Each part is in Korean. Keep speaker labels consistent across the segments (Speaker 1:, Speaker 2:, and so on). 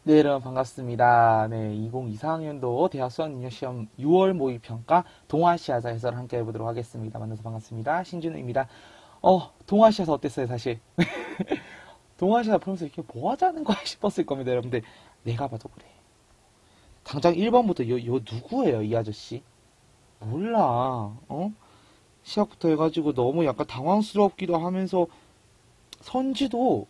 Speaker 1: 네, 여러분 반갑습니다. 네, 2024학년도 대학 수학능력시험 6월 모의평가 동아시아사 해설을 함께 해보도록 하겠습니다. 만나서 반갑습니다. 신준우입니다. 동아시아사 어땠어요, 사실? 동아시아사 보면서 이게 뭐 하자는 거야 싶었을 겁니다, 여러분들. 내가 봐도 그래. 당장 1번부터 요 누구예요, 이 아저씨? 몰라, 시작부터 해가지고 너무 약간 당황스럽기도 하면서 선지도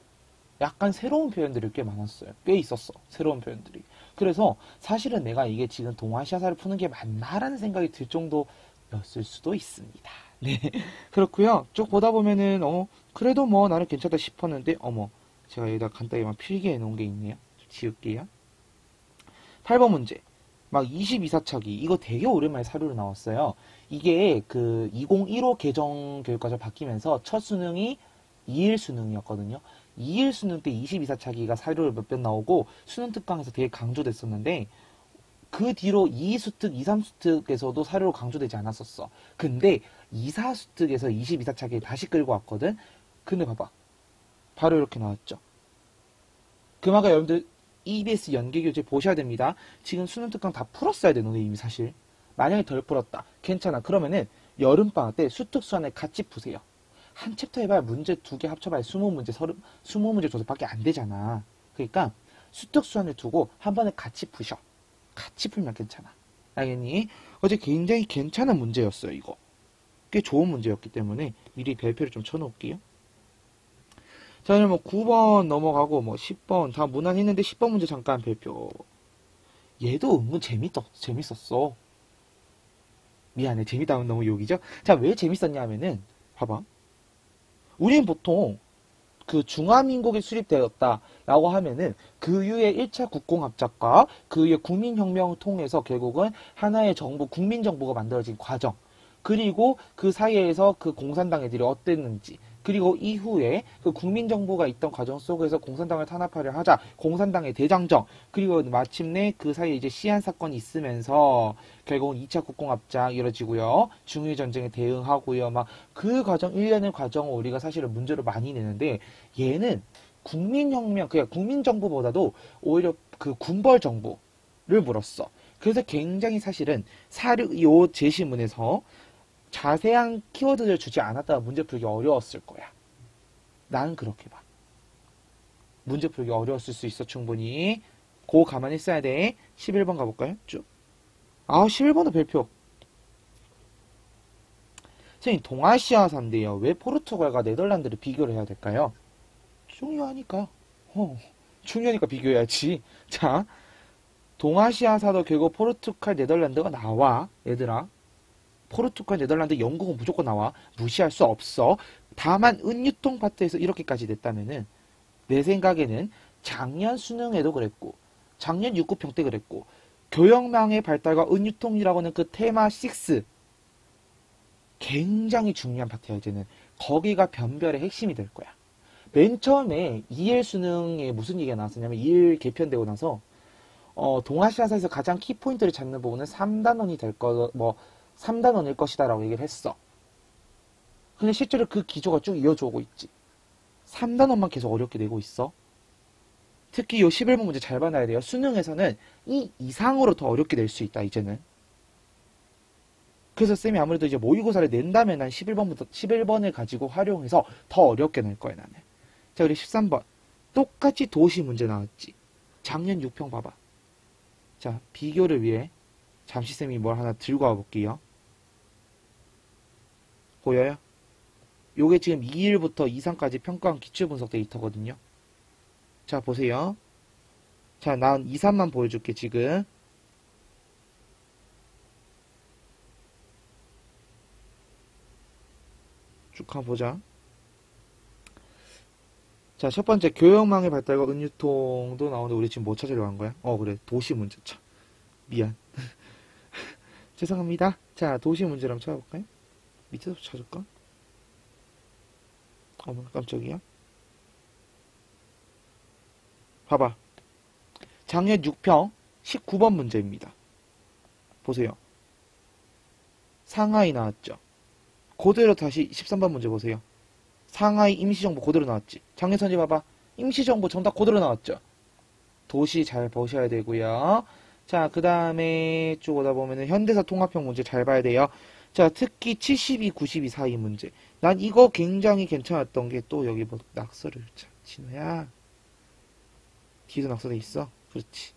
Speaker 1: 약간 새로운 표현들이 꽤 많았어요. 꽤 있었어. 새로운 표현들이. 그래서 사실은 내가 이게 지금 동아시아사를 푸는 게 맞나라는 생각이 들 정도였을 수도 있습니다. 네. 그렇고요. 쭉 보다 보면은 그래도 뭐 나는 괜찮다 싶었는데 제가 여기다 간단히만 필기해 놓은 게 있네요. 좀 지울게요. 8번 문제. 막 22사차기 이거 되게 오랜만에 사료로 나왔어요. 이게 그 2015 개정 교육과정 바뀌면서 첫 수능이 2일 수능이었거든요. 2일 수능 때 22사차기가 사료를 몇 번 나오고 수능 특강에서 되게 강조됐었는데 그 뒤로 2수특, 2, 3수특에서도 사료로 강조되지 않았었어. 근데 2, 4수특에서 22사차기 다시 끌고 왔거든. 근데 봐봐. 바로 이렇게 나왔죠. 그만큼 여러분들 EBS 연계교재 보셔야 됩니다. 지금 수능 특강 다 풀었어야 돼, 너네 이미 사실. 만약에 덜 풀었다. 괜찮아. 그러면은 여름방학 때 수특 수안을 같이 푸세요. 한 챕터 해봐야 문제 2개 합쳐봐야 20문제, 20문제 조사밖에 안 되잖아. 그러니까 수특 수안을 두고 한 번에 같이 푸셔. 같이 풀면 괜찮아. 알겠니? 어제 굉장히 괜찮은 문제였어요, 이거. 꽤 좋은 문제였기 때문에 미리 별표를 좀 쳐놓을게요. 자, 그럼 9번 넘어가고 10번 다 무난했는데 10번 문제 잠깐 별표. 얘도 은근 재밌었어. 미안해. 재밌다면 너무 욕이죠? 자, 왜 재밌었냐 하면은 봐봐. 우리는 보통 그 중화민국이 수립되었다라고 하면은 그 이후에 1차 국공합작과 그 이후에 국민혁명을 통해서 결국은 하나의 정부, 국민정부가 만들어진 과정, 그리고 그 사이에서 그 공산당 애들이 어땠는지, 그리고 이후에 그 국민정부가 있던 과정 속에서 공산당을 탄압하려 하자 공산당의 대장정, 그리고 마침내 그 사이에 이제 시한 사건이 있으면서 결국은 2차 국공합작 이뤄지고요. 중일전쟁에 대응하고요. 막 그 과정, 1년의 과정을 우리가 사실은 문제로 많이 내는데 얘는 국민혁명, 그냥 국민정부보다도 오히려 그 군벌정부를 물었어. 그래서 굉장히 사실은 요 제시문에서 자세한 키워드를 주지 않았다면 문제 풀기 어려웠을 거야. 나는 그렇게 봐. 문제 풀기 어려웠을 수 있어, 충분히. 그거 가만히 있어야 돼. 11번 가볼까요? 쭉. 11번은 별표. 선생님, 동아시아사인데요. 왜 포르투갈과 네덜란드를 비교를 해야 될까요? 중요하니까. 중요하니까 비교해야지. 자, 동아시아사도 결국 포르투갈, 네덜란드가 나와. 얘들아. 포르투갈, 네덜란드, 영국은 무조건 나와. 무시할 수 없어. 다만 은유통 파트에서 이렇게까지 됐다면은 내 생각에는 작년 수능에도 그랬고 작년 육구평 때 그랬고 교역망의 발달과 은유통이라고 하는 그 테마 6 굉장히 중요한 파트야. 이제는 거기가 변별의 핵심이 될 거야. 맨 처음에 2일 수능에 무슨 얘기가 나왔었냐면 2일 개편되고 나서 동아시아사에서 가장 키포인트를 잡는 부분은 3단원이 될 거, 3단원일 것이다 라고 얘기를 했어. 근데 실제로 그 기조가 쭉 이어져 오고 있지. 3단원만 계속 어렵게 내고 있어. 특히 요 11번 문제 잘 봐놔야 돼요. 수능에서는 이 이상으로 더 어렵게 낼 수 있다, 이제는. 그래서 쌤이 아무래도 이제 모의고사를 낸다면 난 11번을 가지고 활용해서 더 어렵게 낼 거야, 나는. 자, 우리 13번. 똑같이 도시 문제 나왔지. 작년 6평 봐봐. 자, 비교를 위해 잠시 쌤이 뭘 하나 들고 와볼게요. 보여요? 요게 지금 2일부터 2상까지 평가한 기출분석 데이터거든요. 자, 보세요. 자, 난 2, 3만 보여줄게, 지금. 쭉 한번 보자. 자, 첫 번째, 교역망의 발달과 은유통도 나오는데 우리 지금 뭐 찾으려고 한 거야? 그래. 도시 문제. 참. 미안. 죄송합니다. 자, 도시 문제를 한번 찾아볼까요? 밑에서 찾을까? 어머, 깜짝이야. 봐봐. 작년 6평 19번 문제입니다. 보세요. 상하이 나왔죠. 그대로 다시 13번 문제 보세요. 상하이 임시정부 그대로 나왔지. 장례선지 봐봐. 임시정부 정답 그대로 나왔죠. 도시 잘 보셔야 되고요. 자, 그 다음에 쭉 오다 보면은 현대사 통합형 문제 잘 봐야 돼요. 자, 특히 72, 92 사이 문제. 난 이거 굉장히 괜찮았던 게 또 여기 뭐 낙서를. 자, 진호야. 뒤에도 낙서돼 있어. 그렇지.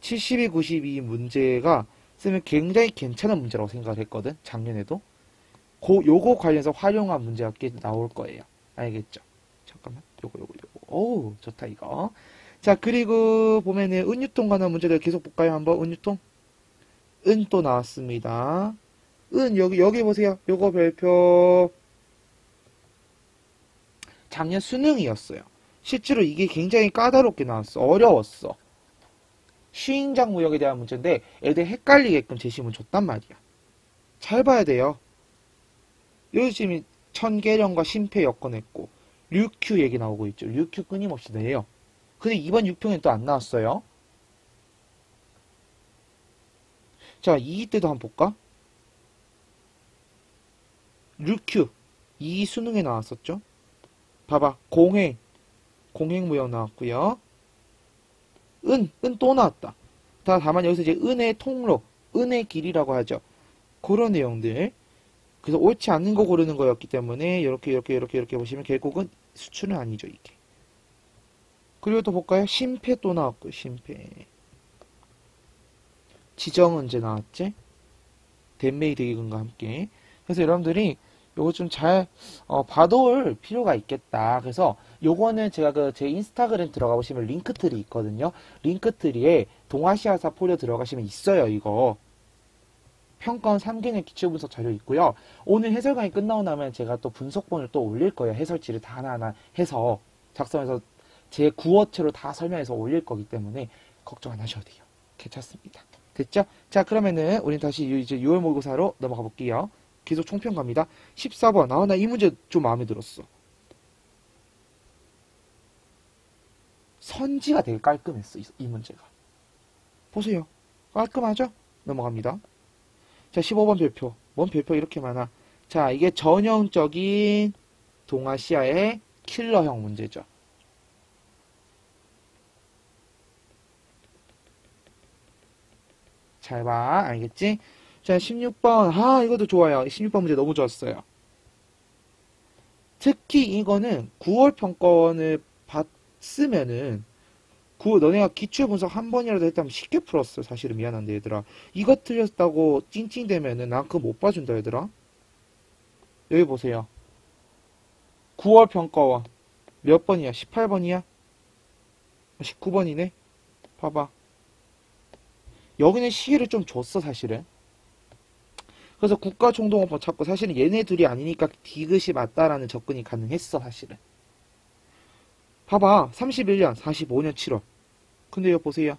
Speaker 1: 72, 92 문제가 쓰면 굉장히 괜찮은 문제라고 생각을 했거든. 작년에도. 요거 관련해서 활용한 문제가 꽤 나올 거예요. 알겠죠? 잠깐만. 요거. 오, 좋다, 이거. 자, 그리고 보면은 은유통 관한 문제들 계속 볼까요? 한번 은유통. 은 또 나왔습니다. 은 여기 보세요. 요거 별표 작년 수능이었어요. 실제로 이게 굉장히 까다롭게 나왔어. 어려웠어. 시행장 무역에 대한 문제인데 애들 헷갈리게끔 제시문 줬단 말이야. 잘 봐야 돼요. 여기 지금 천계령과 심패 엮어냈고 류큐 얘기 나오고 있죠. 류큐 끊임없이 내요. 근데 이번 6평엔 또 안 나왔어요. 자, 이때도 한번 볼까? 류큐 이 수능에 나왔었죠. 봐봐. 공행무역 나왔고요. 은 또 나왔다. 다만 여기서 이제 은의 통로, 은의 길이라고 하죠. 그런 내용들. 그래서 옳지 않는 거 고르는 거였기 때문에 이렇게 보시면 결국은 수출은 아니죠, 이게. 그리고 또 볼까요? 심패 또 나왔고, 심패. 지정은 언제 나왔지? 덴메이 대기근과 함께. 그래서 여러분들이 요거 좀 잘 봐둘 필요가 있겠다. 그래서 요거는 제가 제 인스타그램 들어가 보시면 링크트리 있거든요. 링크트리에 동아시아사 포려 들어가시면 있어요, 이거. 평가원 3개년 기출분석 자료 있고요. 오늘 해설 강의 끝나고 나면 제가 또 분석본을 또 올릴 거예요. 해설지를 다 하나하나 해서 작성해서 제 구어체로 다 설명해서 올릴 거기 때문에 걱정 안 하셔도 돼요. 괜찮습니다. 됐죠? 자, 그러면은 우린 다시 이제 6월 모의고사로 넘어가 볼게요. 계속 총평 갑니다. 14번. 나 이 문제 좀 마음에 들었어. 선지가 되게 깔끔했어, 이 문제가. 보세요. 깔끔하죠? 넘어갑니다. 자, 15번 별표. 뭔 별표 이렇게 많아. 자, 이게 전형적인 동아시아의 킬러형 문제죠. 잘 봐. 알겠지? 자, 16번. 이것도 좋아요. 16번 문제 너무 좋았어요. 특히 이거는 9월 평가원을 봤으면은 너네가 기출 분석 한 번이라도 했다면 쉽게 풀었어. 사실은 미안한데 얘들아. 이거 틀렸다고 찡찡대면은 난 그거 못 봐준다 얘들아. 여기 보세요. 9월 평가원 몇 번이야? 18번이야? 19번이네? 봐봐. 여기는 시기를 좀 줬어 사실은. 그래서 국가총동원법 찾고 사실은 얘네 둘이 아니니까 디귿이 맞다라는 접근이 가능했어 사실은. 봐봐. 31년 45년 7월. 근데 여기 보세요.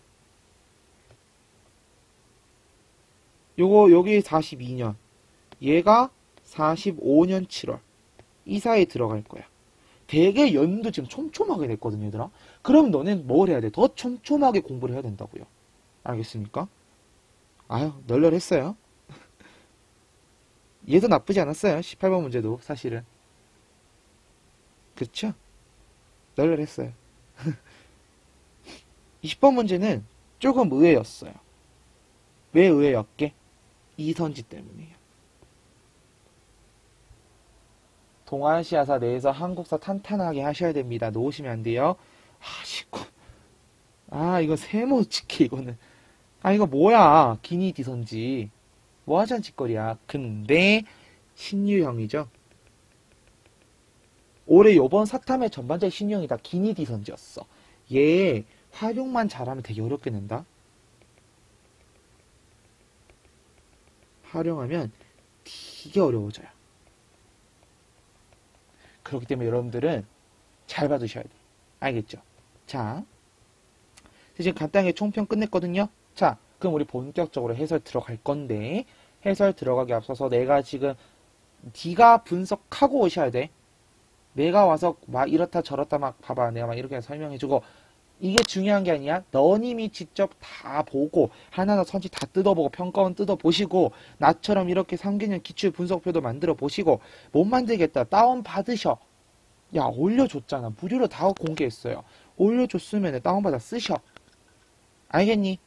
Speaker 1: 여기 42년. 얘가 45년 7월. 이 사이에 들어갈 거야. 되게 연도 지금 촘촘하게 냈거든요, 얘들아. 그럼 너는 뭘 해야 돼? 더 촘촘하게 공부를 해야 된다고요. 알겠습니까? 아유, 널널했어요. 얘도 나쁘지 않았어요. 18번 문제도 사실은. 그쵸? 널널했어요. 20번 문제는 조금 의외였어요. 왜 의외였게? 이선지 때문이에요. 동아시아사 내에서 한국사 탄탄하게 하셔야 됩니다. 놓으시면 안 돼요. 19. 이거 세모치기 이거는. 이거 뭐야. 기니 디선지. 뭐 하자는 짓거리야. 근데 신유형이죠. 올해 요번 사탐의 전반적인 신유형이 다 기니 디선지였어. 얘 활용만 잘하면 되게 어렵게 낸다. 활용하면 되게 어려워져요. 그렇기 때문에 여러분들은 잘 봐두셔야 돼요. 알겠죠? 자, 지금 간단하게 총평 끝냈거든요. 자, 그럼 우리 본격적으로 해설 들어갈 건데 해설 들어가기 앞서서 내가 지금 네가 분석하고 오셔야 돼. 내가 와서 막 이렇다 저렇다 막 봐봐. 내가 막 이렇게 설명해주고 이게 중요한 게 아니야. 너님이 직접 다 보고 하나하나 선지 다 뜯어보고 평가원 뜯어보시고 나처럼 이렇게 3개년 기출 분석표도 만들어 보시고 못 만들겠다. 다운 받으셔. 야, 올려줬잖아. 무료로 다 공개했어요. 올려줬으면 다운받아 쓰셔. 알겠니?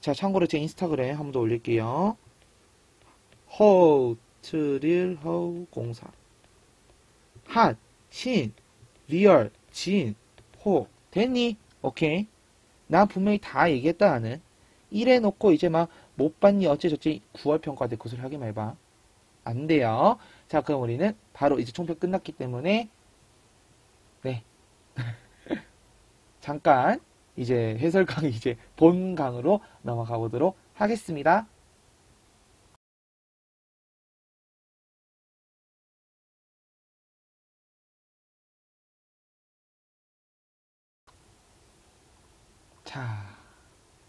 Speaker 1: 자, 참고로 제 인스타그램 한 번 더 올릴게요. 허우 트릴 허우 공사 핫, 신, 리얼, 진, 호 됐니? 오케이. 난 분명히 다 얘기했다 나는. 이래놓고 이제 막 못 봤니 어째저째 9월 평가 때 그 소리 하게 말봐. 안 돼요. 자, 그럼 우리는 바로 이제 총평 끝났기 때문에 네 잠깐 이제 해설 강의 이제 본 강으로 넘어가 보도록 하겠습니다. 자,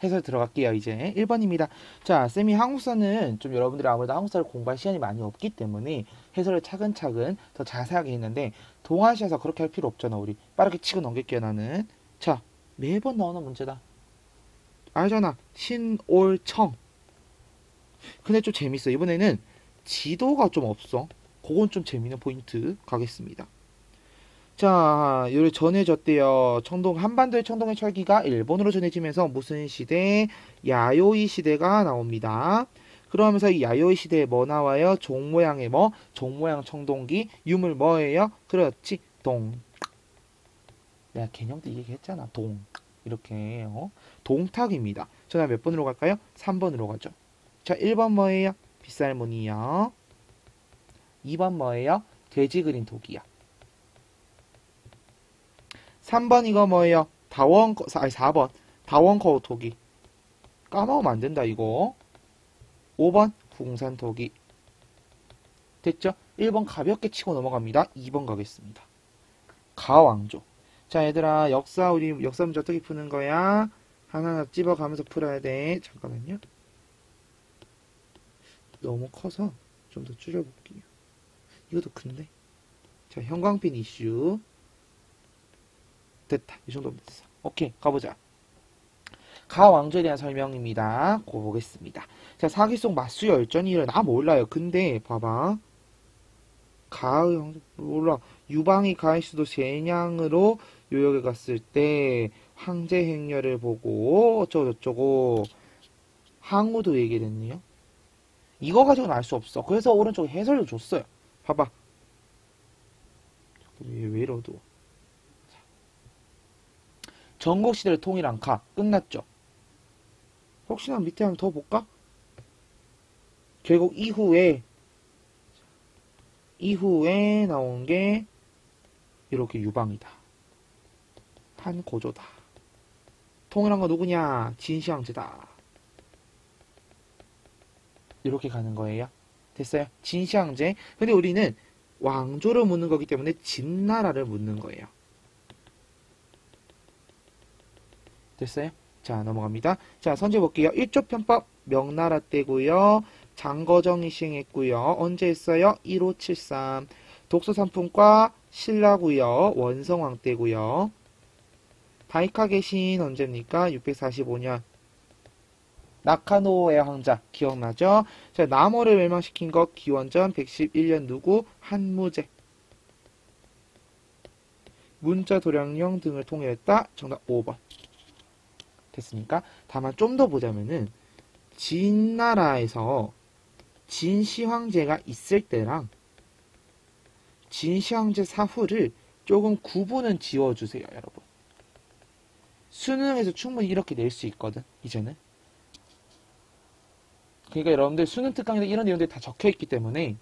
Speaker 1: 해설 들어갈게요. 이제 1번입니다. 자, 쌤이 한국사는 좀 여러분들이 아무래도 한국사를 공부할 시간이 많이 없기 때문에 해설을 차근차근 더 자세하게 했는데 동아시아에서 그렇게 할 필요 없잖아. 우리 빠르게 치고 넘길게요. 나는. 자, 매번 나오는 문제다. 알잖아. 신올청. 근데 좀 재밌어. 이번에는 지도가 좀 없어. 그건 좀 재밌는 포인트 가겠습니다. 자, 요리 전해졌대요. 청동, 한반도의 청동의 철기가 일본으로 전해지면서 무슨 시대? 야요이 시대가 나옵니다. 그러면서 이 야요이 시대에 뭐 나와요? 종 모양의 뭐? 종 모양 청동기. 유물 뭐예요? 그렇지. 동. 내가 개념도 얘기했잖아. 동. 이렇게, 동탁입니다. 전화 몇 번으로 갈까요? 3번으로 가죠. 자, 1번 뭐예요? 빗살무늬요. 2번 뭐예요? 돼지 그린 독이요. 3번 이거 뭐예요? 4번. 다원커 토기. 까먹으면 안 된다, 이거. 5번 궁산 토기. 됐죠? 1번 가볍게 치고 넘어갑니다. 2번 가겠습니다. 가왕조. 자, 얘들아, 우리 역사 문제 어떻게 푸는 거야? 하나하나 찝어가면서 풀어야 돼. 잠깐만요. 너무 커서 좀 더 줄여볼게요. 이것도 큰데. 자, 형광펜 이슈. 됐다. 이 정도면 됐어. 오케이, 가보자. 가왕조에 대한 설명입니다. 그거 보겠습니다. 자, 사기 속 맞수 열전이 일어나 몰라요. 근데 봐봐. 몰라. 유방이 가의 수도 세냥으로 요역에 갔을 때 황제 행렬을 보고 어쩌고저쩌고 항우도 얘기했네요. 이거 가지고는 알 수 없어. 그래서 오른쪽에 해설도 줬어요. 봐봐. 왜 이러도. 전국시대를 통일한 가. 끝났죠. 혹시나 밑에 한번 더 볼까? 결국 이후에 나온 게 이렇게 유방이다. 한고조다. 통일한 거 누구냐? 진시황제다. 이렇게 가는 거예요. 됐어요? 진시황제. 근데 우리는 왕조를 묻는 거기 때문에 진나라를 묻는 거예요. 됐어요? 자, 넘어갑니다. 자, 선제 볼게요. 1조 편법 명나라 때고요. 장거정이 시행했고요. 언제 했어요? 1573. 독서산품과 신라고요. 원성왕 때고요. 다이카 개신 언제입니까? 645년. 나카노의 황자 기억나죠? 자, 남어를 멸망시킨 거 기원전 111년 누구? 한무제. 문자 도량령 등을 통일했다. 정답 5번. 됐습니까? 다만 좀 더 보자면은 진나라에서 진시황제가 있을 때랑 진시황제 사후를 조금 구분은 지어주세요, 여러분. 수능에서 충분히 이렇게 낼 수 있거든, 이제는. 그러니까 여러분들 수능 특강에서 이런 내용들이 다 적혀있기 때문에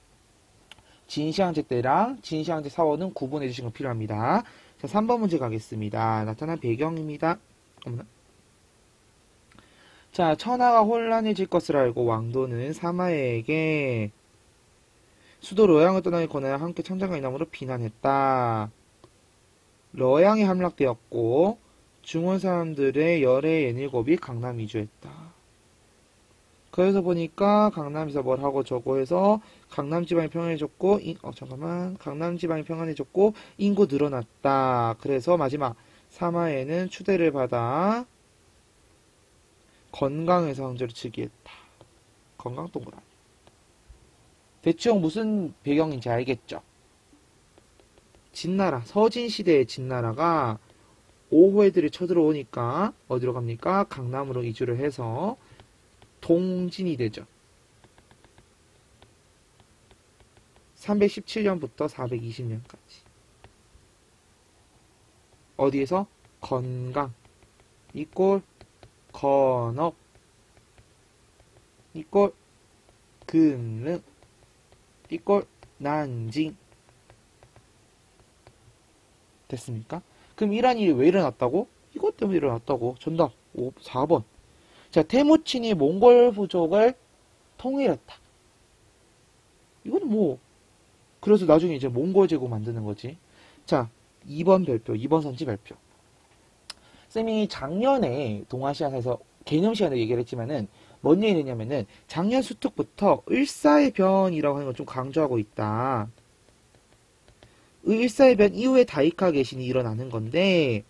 Speaker 1: 진시황제 때랑 진시황제 사후는 구분해 주시는 거 필요합니다. 자, 3번 문제 가겠습니다. 나타난 배경입니다. 어머나. 자, 천하가 혼란해질 것을 알고 왕도는 사마에게 수도 러양을 떠나기 권하여 함께 청장과 이남으로 비난했다. 러양이 함락되었고 중원 사람들의 열의 예닐곱이 강남 이주했다. 그래서 보니까 강남에서 뭘 하고 저거 해서 강남 지방이 평안해졌고 강남 지방이 평안해졌고 인구 늘어났다. 그래서 마지막 사마에는 추대를 받아 건강에서 황제로 즉위했다. 건강 동그라미. 대충 무슨 배경인지 알겠죠? 진나라, 서진시대의 진나라가 오호애들이 쳐들어오니까 어디로 갑니까? 강남으로 이주를 해서 동진이 되죠. 317년부터 420년까지. 어디에서? 건강 이꼴 건업 이꼴 금능 이꼴 난징. 됐습니까? 그럼 이란 일이 왜 일어났다고? 이것 때문에 일어났다고. 정답 4번. 자, 테무친이 몽골 부족을 통일했다. 이건 뭐 그래서 나중에 이제 몽골 제국 만드는 거지. 자, 2번 별표, 2번 선지 별표. 쌤이 작년에 동아시아사에서 개념 시간에 얘기를 했지만은 뭔 얘기냐면은 작년 수특부터 을사의 변이라고 하는 걸 좀 강조하고 있다. 을사의 변 이후에 다이카 개신이 일어나는 건데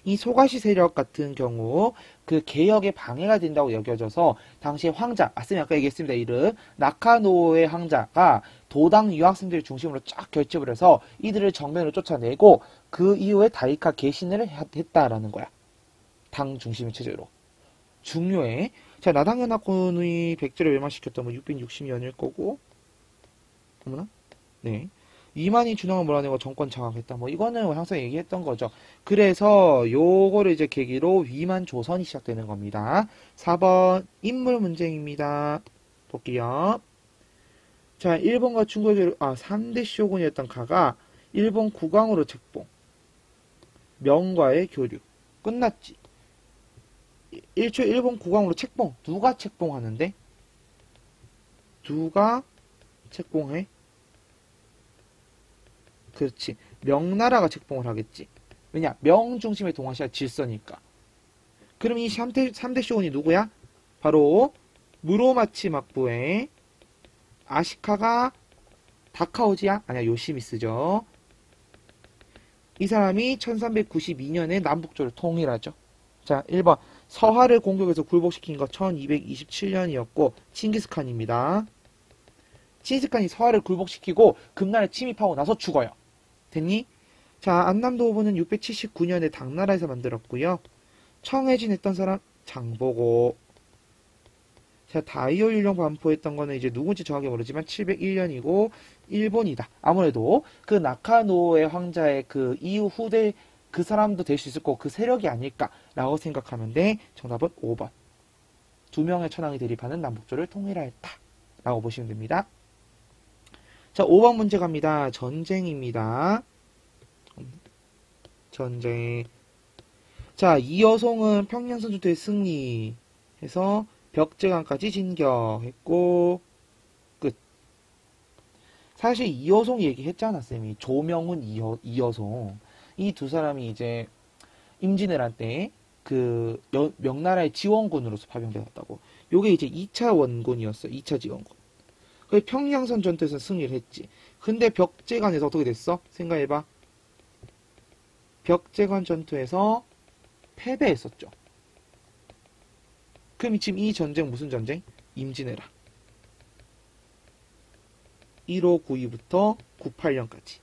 Speaker 1: 이 소가시 세력 같은 경우 그 개혁에 방해가 된다고 여겨져서 당시에 황자, 쌤이 아까 얘기했습니다. 이름 나카노의 황자가 도당 유학생들 중심으로 쫙 결집을 해서 이들을 정면으로 쫓아내고 그 이후에 다이카 개신을 했다라는 거야. 당 중심의 체제로. 중요해. 자, 나당연합군의 백제를 멸망시켰던 뭐 660년일 거고. 어머나? 네. 이만희 준왕을 몰아내고 정권 장악했다. 뭐 이거는 항상 얘기했던 거죠. 그래서 요거를 이제 계기로 위만 조선이 시작되는 겁니다. 4번 인물 문제입니다. 볼게요. 자, 일본과 중국의 3대 쇼군이었던 가가 일본 국왕으로 책봉. 명과의 교류. 끝났지. 1초 일본 국왕으로 책봉. 누가 책봉하는데? 누가 책봉해? 그렇지. 명나라가 책봉을 하겠지. 왜냐? 명 중심의 동아시아 질서니까. 그럼 이 3대 쇼군이 누구야? 바로 무로마치 막부의 아시카가 다카오지야? 아니야, 요시미스죠. 이 사람이 1392년에 남북조를 통일하죠. 자, 1번. 서하를 공격해서 굴복시킨 거 1227년이었고 칭기스칸입니다. 칭기스칸이 서하를 굴복시키고 금나라에 침입하고 나서 죽어요. 됐니? 자, 안남도호부는 679년에 당나라에서 만들었고요. 청해진 했던 사람 장보고. 자, 다이오일령 반포했던 거는 이제 누군지 정확히 모르지만 701년이고 일본이다. 아무래도 그 나카노의 황자의 그 이후 후대 그 사람도 될 수 있을 거고 그 세력이 아닐까라고 생각하면 돼. 정답은 5번. 두 명의 천황이 대립하는 남북조를 통일하였다. 라고 보시면 됩니다. 자, 5번 문제 갑니다. 전쟁입니다. 전쟁. 자, 이여송은 평양선 전투에 승리해서 벽제강까지 진격했고 끝. 사실 이여송 얘기했잖아, 쌤이. 조명훈, 이여송. 이 두 사람이 이제 임진왜란 때 그 명나라의 지원군으로서 파병되었다고. 요게 이제 2차 원군이었어. 2차 지원군. 그 평양선 전투에서 승리를 했지. 근데 벽제관에서 어떻게 됐어? 생각해봐. 벽제관 전투에서 패배했었죠. 그럼 지금 이 전쟁 무슨 전쟁? 임진왜란. 1592부터 98년까지.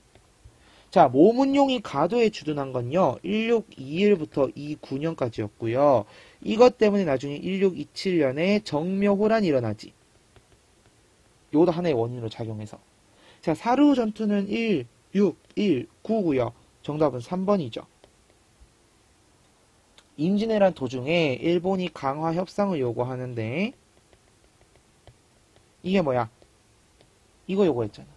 Speaker 1: 자, 모문용이 가도에 주둔한 건요. 1621부터 29년까지였고요. 이것 때문에 나중에 1627년에 정묘호란이 일어나지. 요도 하나의 원인으로 작용해서. 자, 사르후 전투는 1619고요. 정답은 3번이죠. 임진왜란 도중에 일본이 강화 협상을 요구하는데 이게 뭐야? 이거 요구했잖아.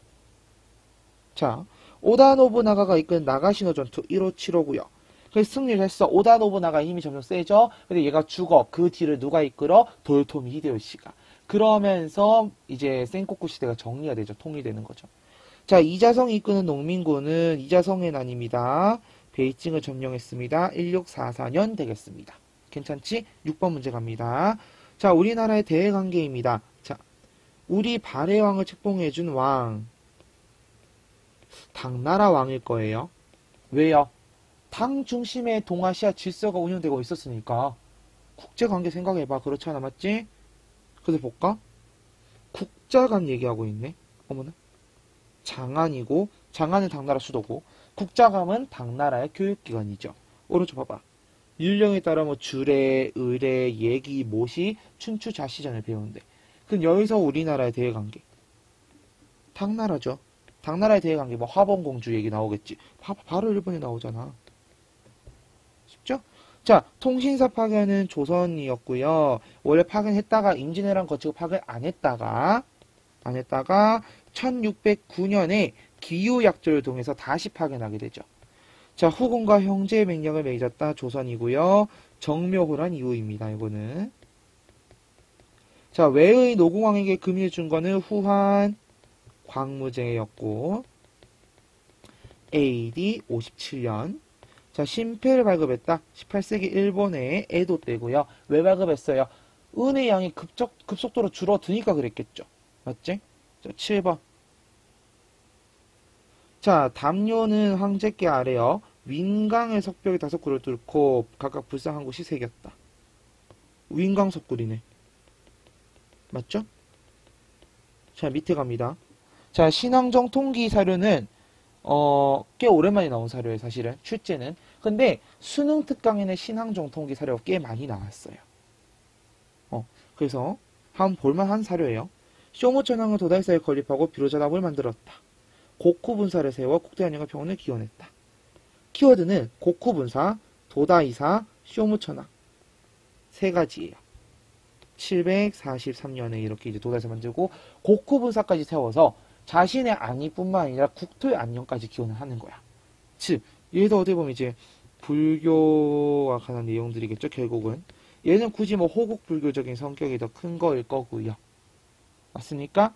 Speaker 1: 자, 오다 노부나가가 이끈 나가시노 전투 1575고요. 그래서 승리를 했어. 오다 노부나가 힘이 점점 세져. 근데 얘가 죽어. 그 뒤를 누가 이끌어? 도요토미 히데요시가. 그러면서 이제 센코쿠 시대가 정리가 되죠. 통일되는 거죠. 자, 이자성이 이끄는 농민군은 이자성의 난입니다. 베이징을 점령했습니다. 1644년 되겠습니다. 괜찮지? 6번 문제 갑니다. 자, 우리나라의 대외관계입니다. 자, 우리 발해왕을 책봉해준 왕. 당나라 왕일 거예요. 왜요? 당 중심의 동아시아 질서가 운영되고 있었으니까 국제관계 생각해봐. 그렇지 않아? 맞지? 그래서 볼까? 국자간 얘기하고 있네. 어머나. 장안이고 장안은 당나라 수도고 국자감은 당나라의 교육기관이죠. 오른쪽 봐봐. 율령에 따라 뭐 주례, 의례, 예기, 모시, 춘추, 자시전을 배우는데 그럼 여기서 우리나라의 대외관계 당나라죠. 당나라의 대외관계 뭐 화봉공주 얘기 나오겠지. 바로 일본에 나오잖아. 쉽죠? 자, 통신사 파견은 조선이었고요. 원래 파견했다가 임진왜란 거치고 파견 안 했다가 1609년에 기유약조를 통해서 다시 파견하게 되죠. 자, 후금과 형제 맹령을 맺었다 조선이고요. 정묘호란 이후입니다. 이거는. 자, 외의 노궁왕에게 금일 준 거는 후한 광무제였고 AD 57년. 자, 신패를 발급했다. 18세기 일본의 에도 때고요. 왜 발급했어요? 은의 양이 급속도로 줄어드니까 그랬겠죠. 맞지? 자, 7번. 자, 담요는 황제께 아래여 윈강의 석벽이 5구를 뚫고 각각 불상한 곳이 새겼다. 윈강 석굴이네. 맞죠? 자, 밑에 갑니다. 자, 신앙정 통기 사료는 꽤 오랜만에 나온 사료예요, 사실은. 출제는. 근데 수능 특강에는 신앙정 통기 사료가 꽤 많이 나왔어요. 그래서 한번 볼만한 사료예요. 쇼무천왕은 도달사에 건립하고 비로자답을 만들었다. 고쿠분사를 세워 국대한영과 병원을 기원했다. 키워드는 고쿠분사, 도다이사, 쇼무천왕 세 가지예요. 743년에 이렇게 이제 도달사 만들고 고쿠분사까지 세워서 자신의 안위뿐만 아니라 국토의 안녕까지 기원을 하는 거야. 즉, 얘도 어떻게 보면 이제 불교와 관한 내용들이겠죠, 결국은. 얘는 굳이 뭐 호국 불교적인 성격이 더 큰 거일 거고요. 맞습니까?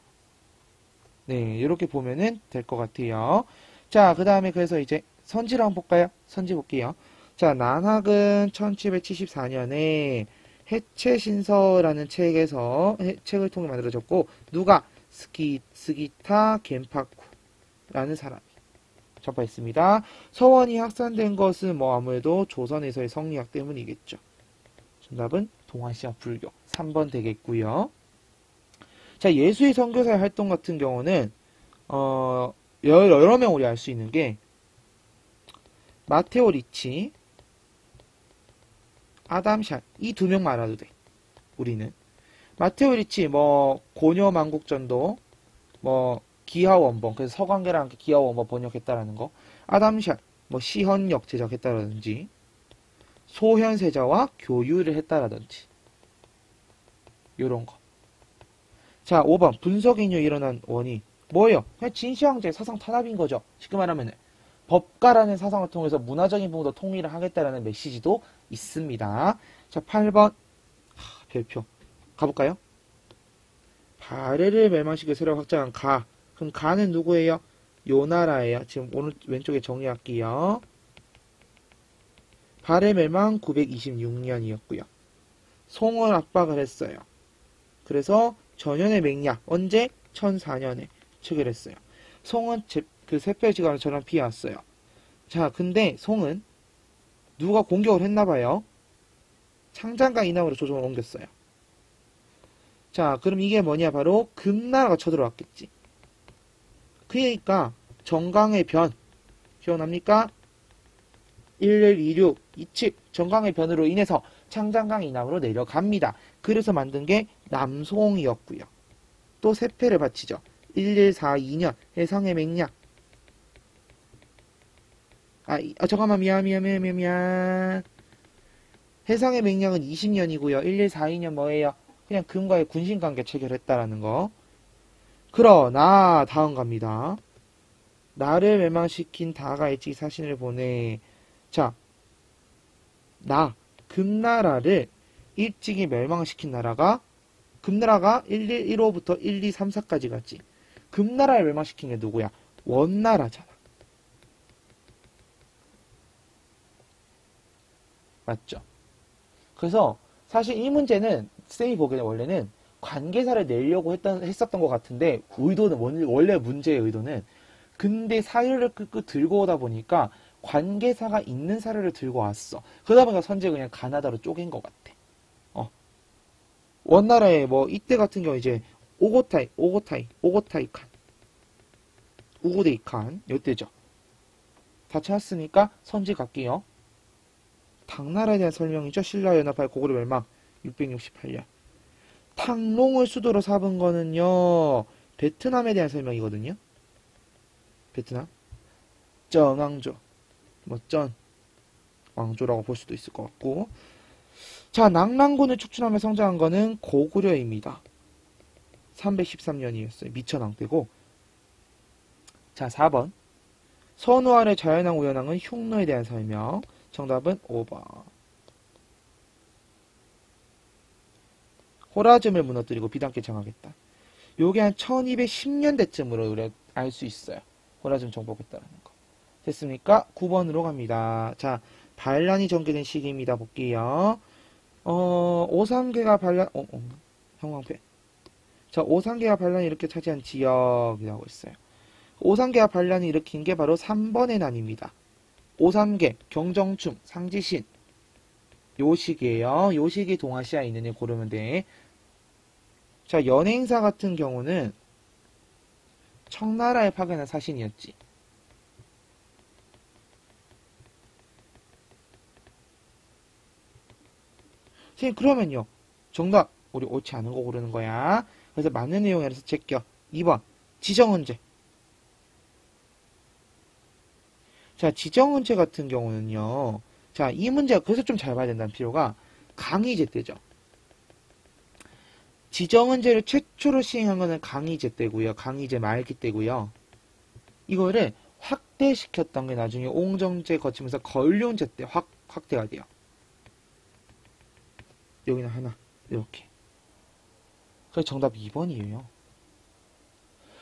Speaker 1: 네, 이렇게 보면은 될 것 같아요. 자, 그 다음에 그래서 이제 선지를 한번 볼까요? 선지 볼게요. 자, 난학은 1774년에 해체신서라는 책에서 책을 통해 만들어졌고 누가? 스기타 겐파쿠라는 사람이 접하했습니다. 서원이 확산된 것은 뭐 아무래도 조선에서의 성리학 때문이겠죠. 정답은 동아시아 불교 3번 되겠고요. 자, 예수의 선교사의 활동 같은 경우는 여러 명 우리 알 수 있는 게 마테오 리치, 아담 샬 이 두 명만 알아도 돼. 우리는 마테오 리치 뭐 고녀 만국전도 뭐 기하원본 그래서 서광계랑 함께 기하원본 번역했다라는 거. 아담 샬뭐 시헌역 제작했다라든지 소현세자와 교유를 했다라든지 요런 거. 자, 5번 분석인류 일어난 원인 뭐예요? 그냥 진시황제 사상 탄압인 거죠. 쉽게 말하면 법가라는 사상을 통해서 문화적인 부분도 통일을 하겠다라는 메시지도 있습니다. 자, 8번 별표 가볼까요? 바레를 멸망시켜 새로 확장한 가. 그럼 가는 누구예요? 요나라예요. 지금 왼쪽에 정리할게요. 바레 멸망 926년이었고요. 송을 압박을 했어요. 그래서 전현의 맹약 언제? 1004년에 체결했어요. 송은 그 세펠지간을 전원 피해왔어요. 자, 근데 송은 누가 공격을 했나봐요. 창장과 이남으로 조정을 옮겼어요. 자, 그럼 이게 뭐냐? 바로 금나라가 쳐들어왔겠지. 그러니까 정강의 변 기억납니까? 1126 27 정강의 변으로 인해서 창장강 이남으로 내려갑니다. 그래서 만든 게 남송이었고요. 또 세패를 바치죠. 1142년 해상의 맹약. 잠깐만 미안. 해상의 맹약은 20년이고요. 1142년 뭐예요? 그냥 금과의 군신관계 체결했다라는 거. 그러나 다음 갑니다. 나를 멸망시킨 다가 일찍 사신을 보내. 자, 금나라를 일찍이 멸망시킨 나라가 금나라가 1115부터 1234까지 갔지. 금나라를 멸망시킨 게 누구야? 원나라잖아. 맞죠? 그래서 사실 이 문제는 쌤이 보기에는 원래는 관계사를 내려고 했었던 것 같은데 의도는 원래 문제의 의도는 근대 사유를 끌고 들고 오다 보니까 관계사가 있는 사례를 들고 왔어. 그러다 보니까 선지를 그냥 가나다로 쪼갠 것 같아. 원나라에 뭐 이때 같은 경우 이제 오고타이 칸, 우고데이 칸 요때죠. 다 찾았으니까 선지 갈게요. 당나라에 대한 설명이죠. 신라 연합하여 고구려 멸망 668년. 탕롱을 수도로 삼은 거는요. 베트남에 대한 설명이거든요. 베트남. 쩡왕조. 쩐 왕조라고 볼 수도 있을 것 같고. 자, 낙랑군을 축출하며 성장한 거는 고구려입니다. 313년이었어요. 미천왕 때고. 자, 4번. 선우아래 자연왕 우연왕은 흉노에 대한 설명. 정답은 5번. 호라즘을 무너뜨리고 비단께 정하겠다. 요게 한 1210년대쯤으로 우리가 알 수 있어요. 호라즘 정복했다라는 거. 됐습니까? 9번으로 갑니다. 자, 반란이 전개된 시기입니다. 볼게요. 오상계가 반란, 형광펜. 자, 오상계가 반란이 이렇게 차지한 지역이라고 있어요. 오상계가 반란이 일으킨 게 바로 3번의 난입니다. 오삼계, 경정충, 상지신. 요 시기에요. 요 시기 동아시아에 있는 애 고르면 돼. 자, 연행사 같은 경우는 청나라에 파견한 사신이었지. 선생님, 그러면요. 정답. 우리 옳지 않은 거 고르는 거야. 그래서 맞는 내용이라서 제껴. 2번. 지정언제. 자, 지정언제 같은 경우는요. 자, 이 문제가 그래서 좀 잘 봐야 된다는 필요가 강희제 때죠. 지정언제를 최초로 시행한 거는 강희제 때고요. 강희제 말기 때고요. 이거를 확대시켰던 게 나중에 옹정제 거치면서 걸륜제 때 확대가 돼요. 여기는 하나. 이렇게. 그래서 정답 2번이에요.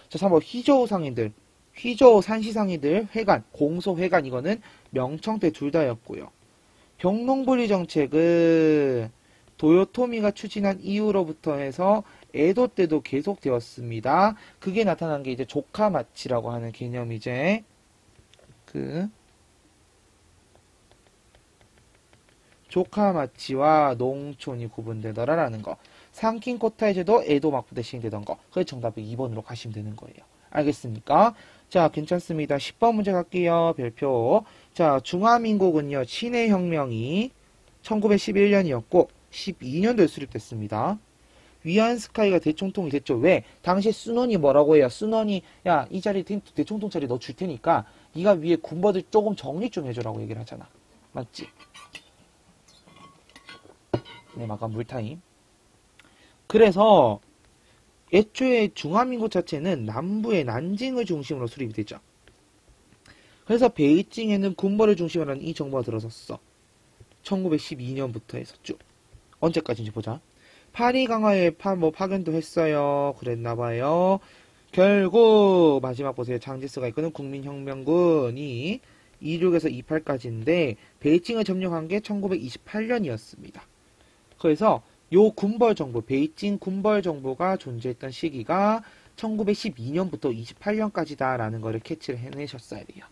Speaker 1: 자, 3번 휘저우상인들. 휘저우 산시상인들 회관, 공소회관 이거는 명청 때 둘 다였고요. 병농분리 정책은 도요토미가 추진한 이후로부터 해서 에도 때도 계속되었습니다. 그게 나타난 게 이제 조카마치라고 하는 개념이제. 조카마치와 농촌이 구분되더라라는 거. 상킨코타이 제도 에도 막부대 시행되던 거. 그게 정답이 2번으로 가시면 되는 거예요. 알겠습니까? 자, 괜찮습니다. 10번 문제 갈게요. 별표. 자, 중화민국은요. 친해혁명이 1911년이었고 12년도에 수립됐습니다. 위안스카이가 대총통이 됐죠. 왜? 당시에 순원이 뭐라고 해요? 순원이 야, 이 자리 대총통 자리 너 줄 테니까 네가 위에 군버들 조금 정리 좀 해줘라고 얘기를 하잖아. 맞지? 네, 마감 물타임. 그래서 애초에 중화민국 자체는 남부의 난징을 중심으로 수립이 되죠. 그래서 베이징에는 군벌을 중심으로 하는 이 정부가 들어섰어. 1912년부터 해서 쭉. 언제까지인지 보자. 파리 강화에 파견도 했어요. 그랬나봐요. 결국 마지막 보세요. 장지스가 이끄는 국민혁명군이 26에서 28까지인데 베이징을 점령한 게 1928년이었습니다. 그래서 요 군벌 정부, 베이징 군벌 정부가 존재했던 시기가 1912년부터 28년까지다라는 거를 캐치를 해내셨어야 돼요.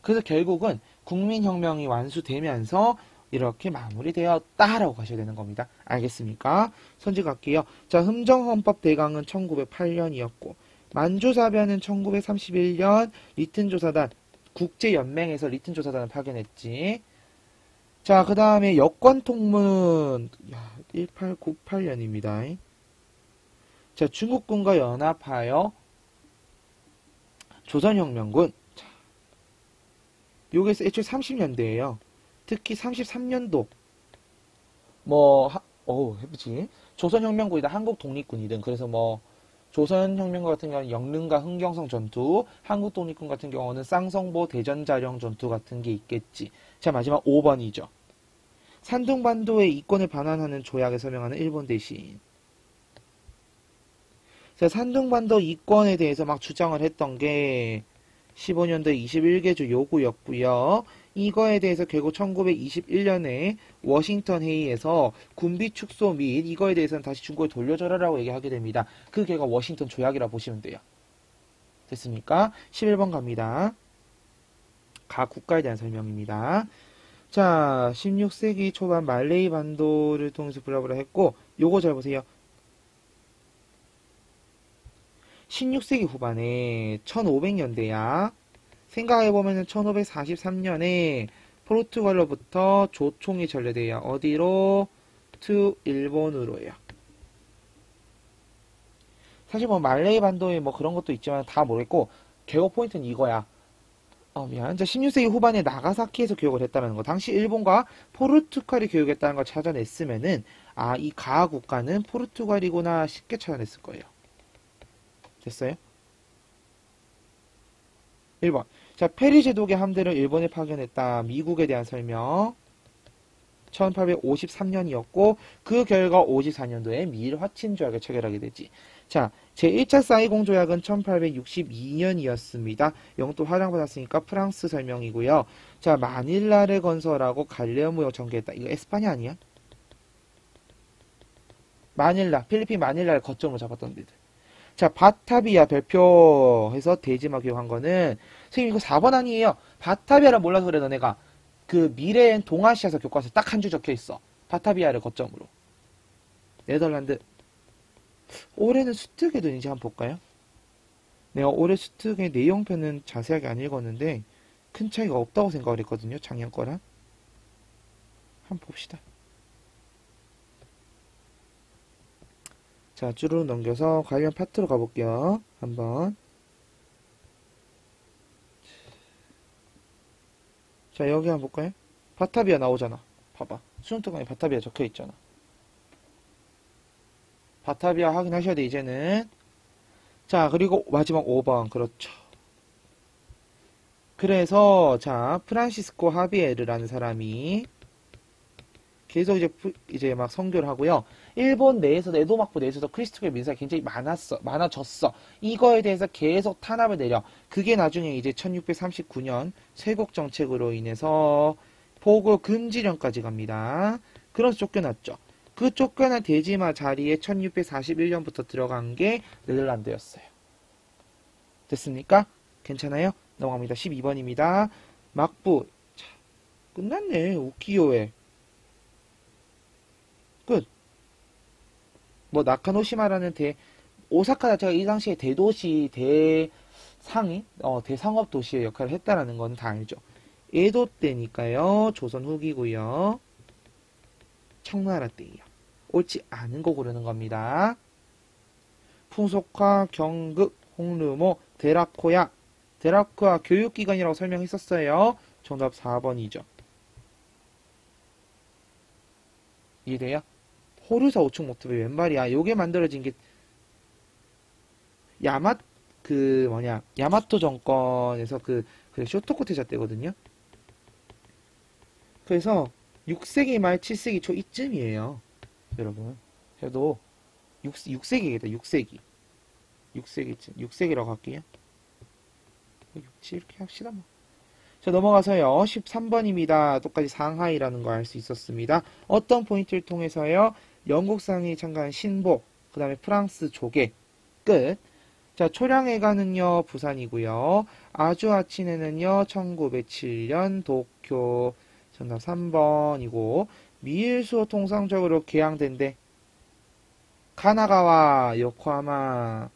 Speaker 1: 그래서 결국은 국민혁명이 완수되면서 이렇게 마무리되었다라고 가셔야 되는 겁니다. 알겠습니까? 선지 갈게요. 자, 흠정헌법 대강은 1908년이었고 만주사변은 1931년 리튼조사단, 국제연맹에서 리튼조사단을 파견했지. 자, 그 다음에 여권통문 1898년입니다. 자, 중국군과 연합하여 조선혁명군. 자, 요게 애초에 30년대예요. 특히 33년도 해보지. 조선혁명군이든 한국독립군이든 그래서 조선혁명군 같은 경우는 영릉과 흥경성 전투, 한국독립군 같은 경우는 쌍성보 대전자령 전투 같은 게 있겠지. 자, 마지막 5번이죠. 산둥반도의 이권을 반환하는 조약에 서명하는 일본 대신. 자, 산둥반도 이권에 대해서 막 주장을 했던 게 15년도에 21개조 요구였고요. 이거에 대해서 결국 1921년에 워싱턴 회의에서 군비 축소 및 이거에 대해서는 다시 중국에 돌려줘라라고 얘기하게 됩니다. 그 결과 워싱턴 조약이라고 보시면 돼요. 됐습니까? 11번 갑니다. 각 국가에 대한 설명입니다. 자, 16세기 초반 말레이 반도를 통해서 블라블라 했고, 요거 잘 보세요. 16세기 후반에 1500년대야. 생각해보면 1543년에 포르투갈로부터 조총이 전래돼요. 어디로? to 일본으로요. 사실 뭐 말레이 반도에 뭐 그런 것도 있지만 다 모르겠고, 개혁 포인트는 이거야. 미안. 자, 16세기 후반에 나가사키에서 교육을 했다는 거. 당시 일본과 포르투갈이 교육했다는 걸 찾아냈으면은, 이 가하 국가는 포르투갈이구나 쉽게 찾아냈을 거예요. 됐어요? 1번. 자, 페리 제독의 함대를 일본에 파견했다. 미국에 대한 설명. 1853년이었고, 그 결과 54년도에 미일 화친 조약을 체결하게 되지. 자, 제1차 사이공 조약은 1862년이었습니다. 영토 할당받았으니까 프랑스 설명이고요. 자, 마닐라를 건설하고 갈레오 무역 전개했다. 이거 에스파냐 아니야? 마닐라, 필리핀 마닐라를 거점으로 잡았던 데들. 자, 바타비아 별표해서 대지마 교육한 거는, 선생님 이거 4번 아니에요. 바타비아를 몰라서 그래, 너네가. 그 미래엔 동아시아에서 교과서에 딱 한 줄 적혀 있어. 바타비아를 거점으로. 네덜란드. 올해는 수특에도 있는지 한번 볼까요? 내가 올해 수특의 내용편은 자세하게 안 읽었는데 큰 차이가 없다고 생각을 했거든요. 작년 거랑. 한번 봅시다. 자, 줄을 넘겨서 관련 파트로 가볼게요. 한번. 자, 여기 한번 볼까요? 바타비아 나오잖아. 봐봐. 수능특강에 바타비아 적혀 있잖아. 바타비아 확인하셔야 돼, 이제는. 자, 그리고 마지막 5번. 그렇죠. 그래서, 자, 프란시스코 하비에르라는 사람이 계속 이제 막 선교를 하고요. 일본 내에서도, 에도막부 내에서도 크리스토교 민사가 굉장히 많아졌어. 이거에 대해서 계속 탄압을 내려. 그게 나중에 이제 1639년 쇄국 정책으로 인해서 포교 금지령까지 갑니다. 그래서 쫓겨났죠. 그 쫓겨난 대지마 자리에 1641년부터 들어간 게 네덜란드였어요. 됐습니까? 괜찮아요? 넘어갑니다. 12번입니다. 막부. 자, 끝났네. 우키요에. 끝. 뭐 나카노시마라는 오사카 자체가 이 당시에 대도시, 대상업 도시의 역할을 했다라는 건 다 알죠. 에도 때니까요. 조선 후기고요. 청나라 때예요. 옳지 않은 거 고르는 겁니다. 풍속화, 경극, 홍르모, 데라코야. 데라코야 교육기관이라고 설명했었어요. 정답 4번이죠. 이해돼요? 호르사 오축 모티브 웬 말이야? 요게 만들어진 게 야마토 정권에서 그 쇼토코 태자 때거든요. 그래서 6세기 말 7세기 초 이쯤이에요. 여러분. 그래도 6세기겠다. 6세기. 6세기라고 할게요. 6, 이렇게 합시다 뭐. 자, 넘어가서요. 13번입니다. 똑같이 상하이라는 걸 알 수 있었습니다. 어떤 포인트를 통해서요? 영국상이 참가한 신보, 그 다음에 프랑스 조개, 끝. 자, 초량해가는요, 부산이고요. 아주아치네는요, 1907년 도쿄, 정답 3번이고, 미일수호 통상적으로 개항된대. 가나가와 요코하마.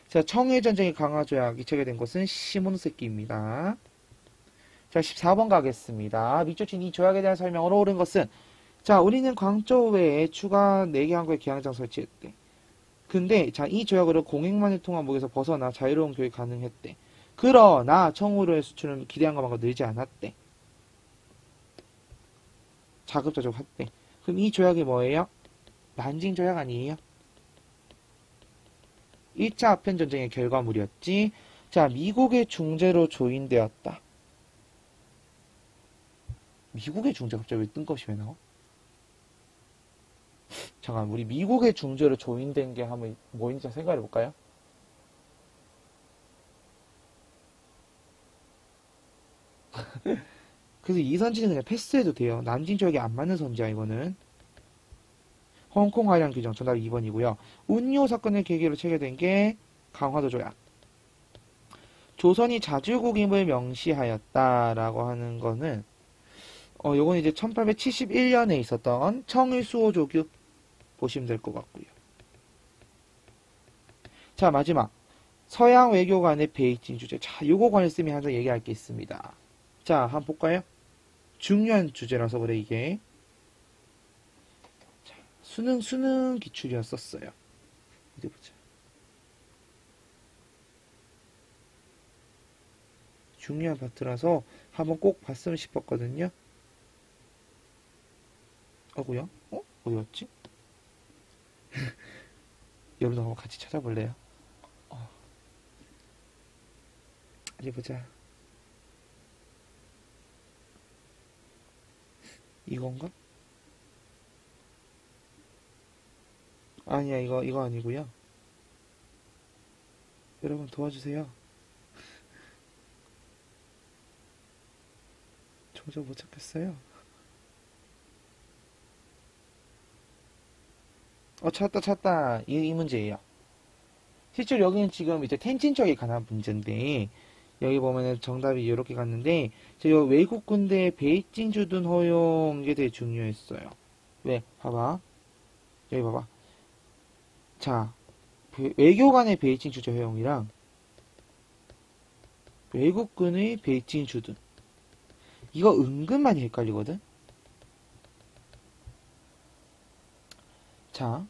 Speaker 1: 자, 청해전쟁의 강화조약이 체결된 곳은 시모노세키입니다. 자, 14번 가겠습니다. 밑줄친 이 조약에 대한 설명으로 옳은 것은, 자, 우리는 광저우 외에 추가 4개 항구에 개항장 설치했대. 근데, 자, 이 조약으로 공행만을 통한 목에서 벗어나 자유로운 교육이 가능했대. 그러나, 청우로의 수출은 기대한 것만큼 늘지 않았대. 자급자족했대. 그럼 이 조약이 뭐예요? 난징 조약 아니에요? 1차 아편전쟁의 결과물이었지. 자, 미국의 중재로 조인되었다. 미국의 중재 갑자기 왜 뜬금없이 왜 나와? 잠깐, 우리 미국의 중재로 조인된 게 한번 뭐인지 생각해 볼까요? 그래서 이 선지는 그냥 패스해도 돼요. 난징 조약이 안 맞는 선지야, 이거는. 홍콩 하량 규정 정답 2번이고요. 운요 사건을 계기로 체결된 게 강화도 조약. 조선이 자주국임을 명시하였다라고 하는 거는 요건 이제 1871년에 있었던 청일수호조규 보시면 될 것 같고요. 자, 마지막 서양 외교 간의 베이징 주제. 자, 요거 관련해서 하나 얘기할 게 있습니다. 자, 한번 볼까요? 중요한 주제라서 그래 이게. 자, 수능 기출이었었어요. 어디 보자. 중요한 파트라서 한번 꼭 봤으면 싶었거든요. 어구요? 어디 갔지? 여러분도 한번 같이 찾아볼래요? 어디 보자. 이건가? 아니야, 이거 아니고요. 여러분 도와주세요. 저 못 찾겠어요. 찾았다. 이 문제예요. 실제로 여기는 지금 이제 텐진 쪽에 관한 문제인데, 여기 보면은 정답이 이렇게 갔는데, 제가 외국 군대 베이징 주둔 허용, 이게 되게 중요했어요. 왜? 봐봐. 여기 봐봐. 자, 외교관의 베이징 주둔 허용이랑, 외국군의 베이징 주둔. 이거 은근 많이 헷갈리거든? 자,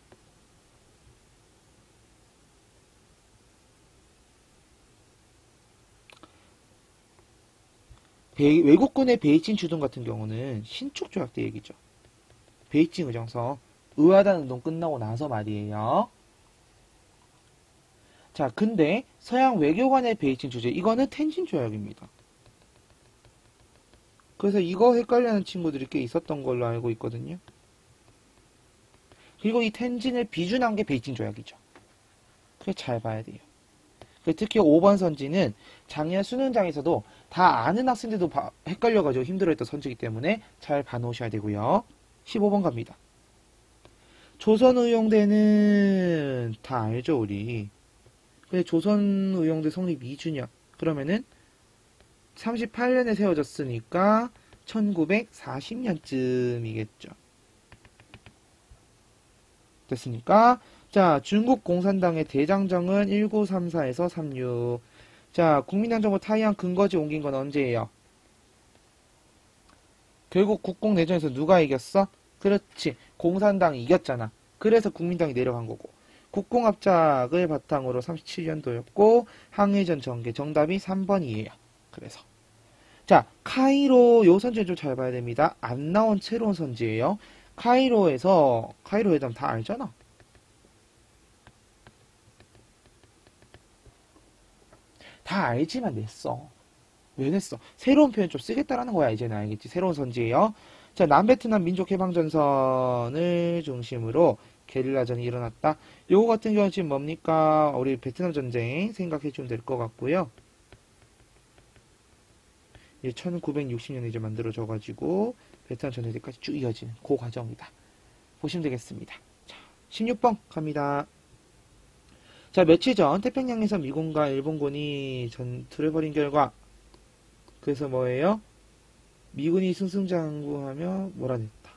Speaker 1: 외국군의 베이징 주둔 같은 경우는 신축 조약 때 얘기죠. 베이징 의정서 의화단 운동 끝나고 나서 말이에요. 자, 근데 서양 외교관의 베이징 주재 이거는 텐진 조약입니다. 그래서 이거 헷갈려하는 친구들이 꽤 있었던 걸로 알고 있거든요. 그리고 이 텐진을 비준한 게 베이징 조약이죠. 그게 잘 봐야 돼요. 특히 5번 선지는 작년 수능장에서도 다 아는 학생들도 헷갈려가지고 힘들어했던 선지이기 때문에 잘 봐놓으셔야 되고요. 15번 갑니다. 조선의용대는 다 알죠, 우리. 근데 조선의용대 성립 2주년. 그러면은 38년에 세워졌으니까 1940년쯤이겠죠. 됐습니까? 자, 중국 공산당의 대장정은 1934에서 36. 자, 국민당 정부 타이안 근거지 옮긴 건 언제예요? 결국 국공내전에서 누가 이겼어? 그렇지. 공산당이 이겼잖아. 그래서 국민당이 내려간 거고. 국공합작을 바탕으로 37년도였고 항해전 전개 정답이 3번이에요. 그래서 자, 카이로 요 선지는 좀 잘 봐야 됩니다. 안 나온 새로운 선지예요. 카이로 회담 다 알잖아. 다 알지만 냈어. 왜 냈어? 새로운 표현 좀 쓰겠다라는 거야. 이제는 알겠지. 새로운 선지예요. 자, 남베트남 민족해방전선을 중심으로 게릴라전이 일어났다. 요거 같은 경우는 지금 뭡니까? 우리 베트남 전쟁 생각해주면 될 것 같고요. 1960년에 이제 만들어져가지고 베트남 전쟁까지 쭉 이어지는 그 과정이다. 보시면 되겠습니다. 자, 16번 갑니다. 자, 며칠 전 태평양에서 미군과 일본군이 전투를 벌인 결과 그래서 뭐예요? 미군이 승승장구하며 몰아냈다.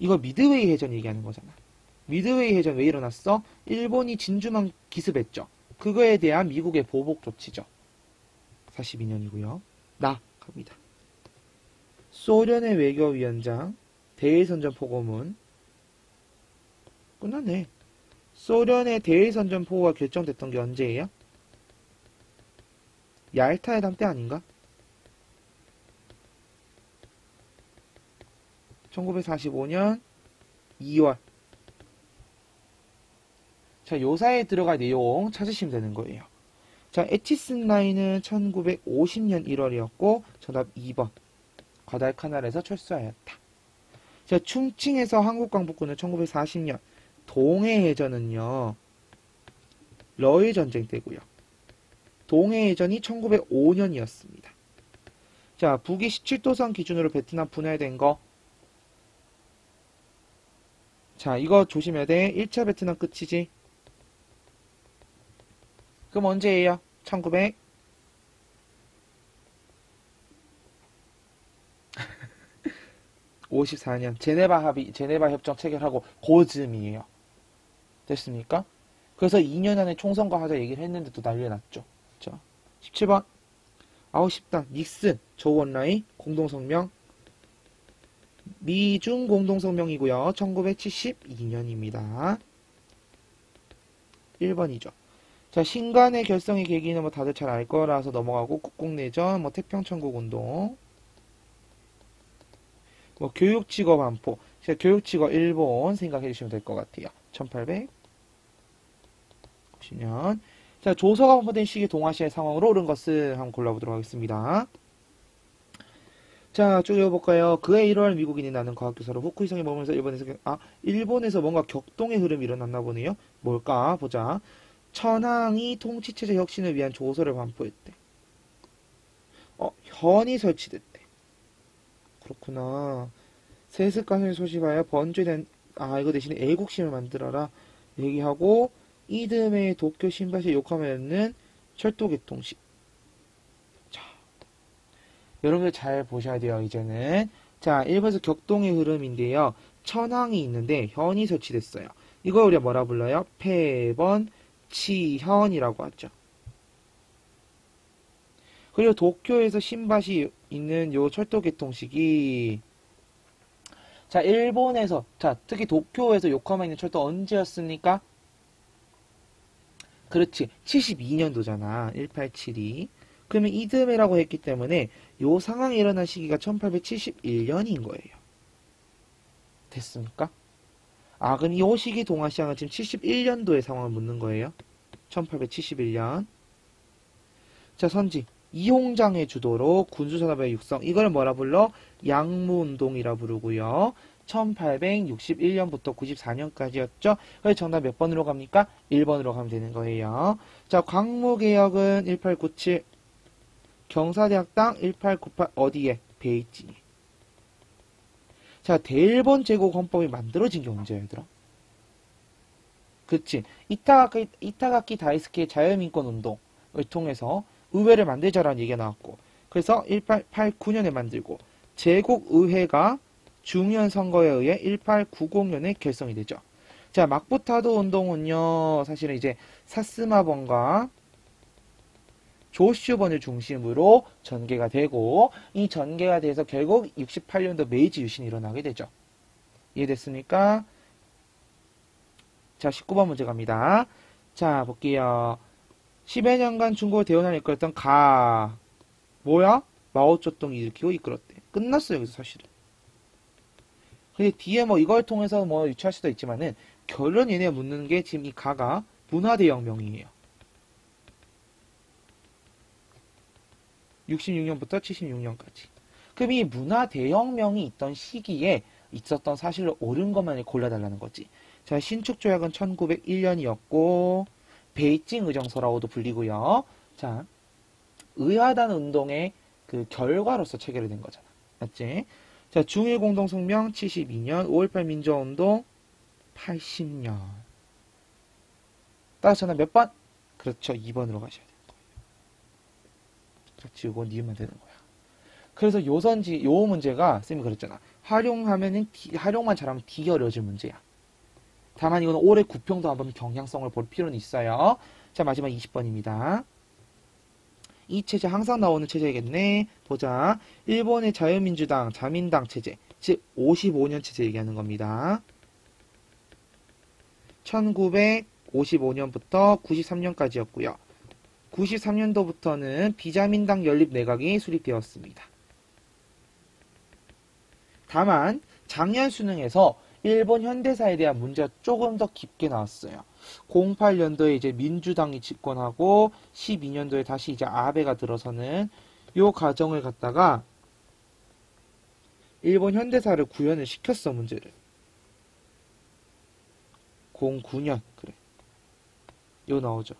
Speaker 1: 이거 미드웨이 해전 얘기하는 거잖아. 미드웨이 해전 왜 일어났어? 일본이 진주만 기습했죠. 그거에 대한 미국의 보복 조치죠. 42년이고요. 나 갑니다. 소련의 외교위원장 대일선전 포고문 끝났네. 소련의 대일선전 포고가 결정됐던 게 언제예요? 얄타 회담 때 아닌가? 1945년 2월. 자, 요사에 들어갈 내용 찾으시면 되는 거예요. 자, 에티슨 라인은 1950년 1월이었고 정답 2번. 과달카날에서 철수하였다. 자, 충칭에서 한국 광복군은 1940년. 동해해전은요. 러일 전쟁 때고요. 동해해전이 1905년이었습니다. 자, 북위 17도선 기준으로 베트남 분할된 거. 자, 이거 조심해야 돼. 1차 베트남 끝이지. 그럼 언제예요? 1900 54년 제네바 협정 체결하고 고즈음이에요. 됐습니까? 그래서 2년 안에 총선거 하자 얘기를 했는데 또 난리 났죠. 자, 17번. 아우 쉽다. 닉슨, 조원라이 공동성명. 미중 공동성명이고요. 1972년입니다. 1번이죠. 자, 신간의 결성의 계기는 뭐 다들 잘 알 거라서 넘어가고, 국공내전, 뭐 태평천국운동, 뭐 교육직업 반포. 자, 교육직업 일본 생각해 주시면 될 것 같아요. 1890년. 자, 조서가 반포된 시기 동아시아의 상황으로 옳은 것을 한번 골라보도록 하겠습니다. 자, 쭉 읽어볼까요? 그해 1월 미국인이 나는 과학교사로 후쿠이성에 머물면서 일본에서 뭔가 격동의 흐름이 일어났나 보네요. 뭘까? 보자. 천황이 통치체제 혁신을 위한 조서를 반포했대. 현이 설치됐대. 그렇구나. 세습관을 소집하여 번뇌된, 이거 대신에 애국심을 만들어라. 얘기하고, 이듬해 도쿄 신바시 요카마에는 철도 개통식. 자, 여러분들 잘 보셔야 돼요, 이제는. 자, 1번에서 격동의 흐름인데요. 천황이 있는데, 현이 설치됐어요. 이걸 우리가 뭐라 불러요? 폐번, 치현이라고 하죠. 그리고 도쿄에서 신바시 있는 요 철도 개통식이 자, 일본에서 특히 도쿄에서 요코하마 있는 철도 언제였습니까? 그렇지. 72년도잖아. 1872. 그러면 이듬해라고 했기 때문에 요 상황이 일어난 시기가 1871년인 거예요. 됐습니까? 그럼 이 시기 동아시아가 지금 71년도의 상황을 묻는 거예요. 1871년. 자, 선지. 이홍장의 주도로 군수산업의 육성. 이걸 뭐라 불러? 양무운동이라 부르고요. 1861년부터 94년까지였죠. 그래서 정답 몇 번으로 갑니까? 1번으로 가면 되는 거예요. 자, 광무개혁은 1897. 경사대학 땅 1898. 어디에? 베이징. 자, 대일본 제국 헌법이 만들어진 게 언제야, 얘들아? 그치. 이타가키 다이스키의 자유민권 운동을 통해서 의회를 만들자라는 얘기가 나왔고, 그래서 1889년에 만들고, 제국의회가 중의원 선거에 의해 1890년에 결성이 되죠. 자, 막부타도 운동은요, 사실은 이제 사스마번과 조슈번을 중심으로 전개가 되고, 이 전개가 돼서 결국 68년도 메이지 유신이 일어나게 되죠. 이해됐습니까? 자, 19번 문제 갑니다. 자, 볼게요. 10여 년간 중국을 대원을 이끌었던 뭐야? 마오쩌둥이 일으키고 이끌었대. 끝났어요, 여기서 사실은. 근데 뒤에 뭐 이걸 통해서 뭐 유추할 수도 있지만은, 결론 얘네 묻는 게 지금 이 가가 문화대혁명이에요. 66년부터 76년까지. 그럼 이 문화대혁명이 있던 시기에 있었던 사실을 옳은 것만을 골라달라는 거지. 자, 신축조약은 1901년이었고, 베이징 의정서라고도 불리고요. 자, 의하단 운동의 그 결과로서 체결이 된 거잖아. 맞지? 자, 중일 공동성명 72년, 5.18 민주화운동 80년. 따라서 저는 몇 번? 그렇죠. 2번으로 가셔야 돼요. 그렇지. 이건 니으면 되는 거야. 그래서 요 문제가 쌤이 그랬잖아. 활용만 잘하면 되게 어려워질 문제야. 다만 이거는 올해 구평도 한번 경향성을 볼 필요는 있어요. 자, 마지막 20번입니다. 이 체제 항상 나오는 체제겠네. 보자. 일본의 자유민주당, 자민당 체제. 즉 55년 체제 얘기하는 겁니다. 1955년부터 93년까지였고요. 93년도부터는 비자민당 연립 내각이 수립되었습니다. 다만 작년 수능에서 일본 현대사에 대한 문제가 조금 더 깊게 나왔어요. 08년도에 이제 민주당이 집권하고 12년도에 다시 이제 아베가 들어서는 요 과정을 갖다가 일본 현대사를 구현을 시켰어, 문제를. 09년 그래. 요 나오죠.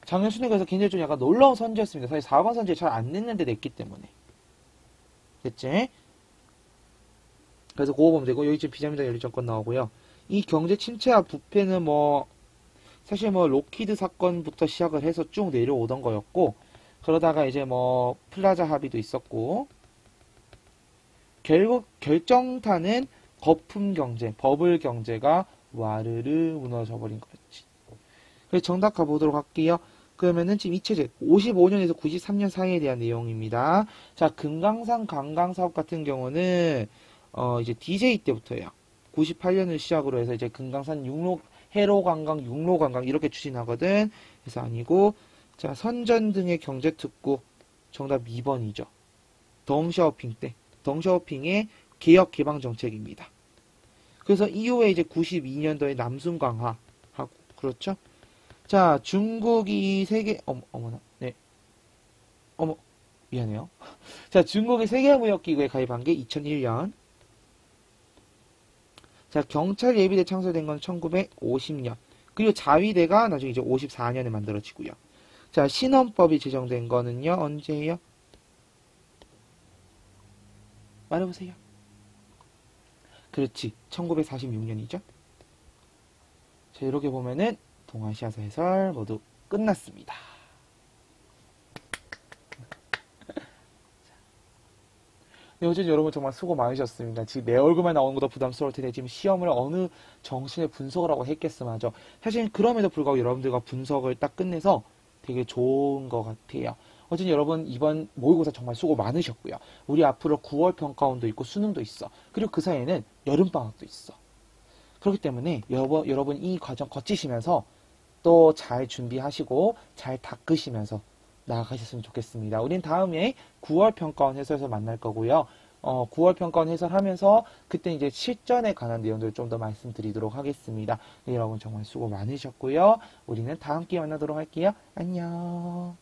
Speaker 1: 작년 수능에서 굉장히 좀 약간 놀라운 선지였습니다. 사실 4번 선지 잘 안 냈는데 냈기 때문에. 됐지? 그래서 그거 보면 되고, 여기 지금 비자민당 연립정권 나오고요. 이 경제 침체와 부패는 사실 로키드 사건부터 시작을 해서 쭉 내려오던 거였고, 그러다가 이제 플라자 합의도 있었고, 결국 결정타는 거품 경제, 버블 경제가 와르르 무너져 버린 거였지. 그래서 정답 가보도록 할게요. 그러면은 지금 이 체제 55년에서 93년 사이에 대한 내용입니다. 자, 금강산 관광 사업 같은 경우는 이제 DJ 때부터예요. 98년을 시작으로 해서 이제 금강산 육로 해로 관광, 육로 관광 이렇게 추진하거든. 그래서 아니고 자, 선전 등의 경제 특구 정답 2번이죠. 덩샤오핑 때 덩샤오핑의 개혁 개방 정책입니다. 그래서 이후에 이제 92년도에 남순 강화하고 그렇죠? 자, 중국이 세계 어머나 네 어머 미안해요. 자, 중국이 세계무역기구에 가입한 게 2001년. 자, 경찰 예비대 창설된 건 1950년. 그리고 자위대가 나중에 이제 54년에 만들어지고요. 자, 신헌법이 제정된 거는요 언제예요? 말해보세요. 그렇지, 1946년이죠. 자, 이렇게 보면은 동아시아사 해설 모두 끝났습니다. 네, 어제 여러분 정말 수고 많으셨습니다. 지금 내 얼굴만 나오는 것도 부담스러울 텐데 지금 시험을 어느 정신의 분석을 하고 했겠으마죠. 사실 그럼에도 불구하고 여러분들과 분석을 딱 끝내서 되게 좋은 것 같아요. 어쨌든 여러분 이번 모의고사 정말 수고 많으셨고요. 우리 앞으로 9월 평가원도 있고 수능도 있어. 그리고 그 사이에는 여름방학도 있어. 그렇기 때문에 여러분 이 과정 거치시면서 또 잘 준비하시고 잘 닦으시면서 나아가셨으면 좋겠습니다. 우린 다음에 9월 평가원 해설에서 만날 거고요. 9월 평가원 해설하면서 그때 이제 실전에 관한 내용들을 좀 더 말씀드리도록 하겠습니다. 네, 여러분 정말 수고 많으셨고요. 우리는 다음 기회에 만나도록 할게요. 안녕.